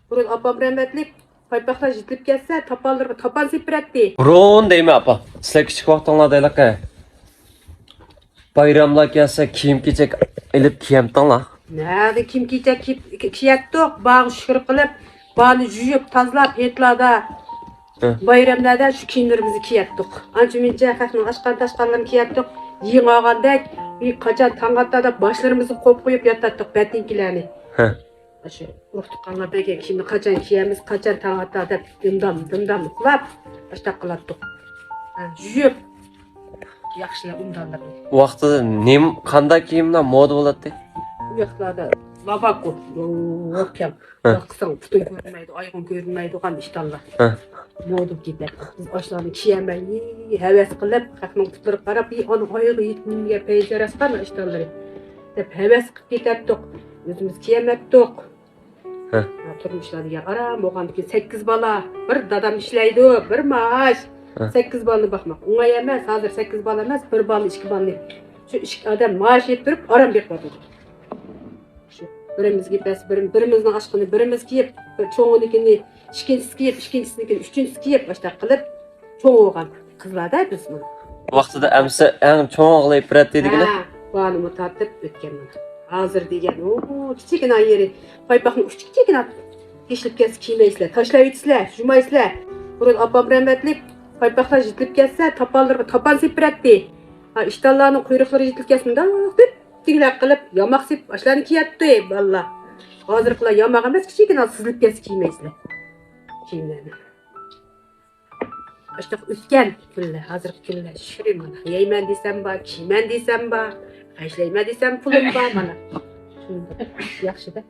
Burun apam rahmetlik paypaqlar jitlib kelse tapallarga tapan sepiretti. Burun deyme apa. Sizler küçük vaktanlardaylık bayramlar gelse kiyim-kechak ilip kiyemtanlar. Nerede kim kiyecek kiyettik, bağı şükür kılıp, bağını juyup, tazlap, yetlada, bayramlarda şu kiyimlerimizi kiyettik. Anca mince kakının aşkan kiyettik, yiyin ağandak, bir kaçan tangatta da başlarımızı koyup yatattık, betinkilerini. Şu urtukanlar bege kiyimni kaçan kiyemiz, kaçan tangatta da dımdam ukulap, başta kılattık. Juyup, yaxşılar umdanlar. Bu vaxtıda qanday kiyimlar moda bo'ladi? Bu yoqlarda labako, yo'qam. Baqsang putun ko'rinmaydi, oyog'ing ko'rinmaydi, o'qan ishtonlar. Modib ketadi. Biz oshlarni kiyamay, havas qilib, qaqning putlari qarab, "Ani oyog'i yetmimga payjarasqan ishtonlar" deb havas qilib ketdik. O'zimiz kiyamatdik. Turmushlarga qaram, bo'lganki 8 bola, bir dadam ishlaydi, bir maash. 8 balını bakmak. Ona yemez. Hazır 8 bal emas, 1 bal, 2 bal. Şu 2 adam maaş yetirip aram bek var. Şu birimiz gitmez, birimizin aşkını birimiz kiyip, çoğunikini, ikincisi kiyip, ikincisinikini, üçüncüsü kiyip başta kılıp çoğu olgan kızlarda biz bunu. Vaxtıda əmsi ən çoğ ağlayıp birət dedigini? Bağınımı tartıp ötken bunu. Hazır degen, küçükün yeri, paypaqın küçükün at. Geçilip gelsin kiymeysizler, taşlayıtsızlar, jumaysızlar. Burun apam rahmetlik paypaqlar jitlib kelse tapallarga tapan sepiretti. İştallarının kuyrukları jitlib kelsin da digilak qilib yamaq sep ashlarni kiyatdi valla. Hozirgilar yamaq emas, kichikina sizilib kelsa kiymaysizlar. Kiyimlarni. Ashta o'tgan kunlar, hozirgi kunlar shirin mana. Yeyman desam bor, kiyman desam bor, ashlayman desam pulim bor mana. Yaxshi-da.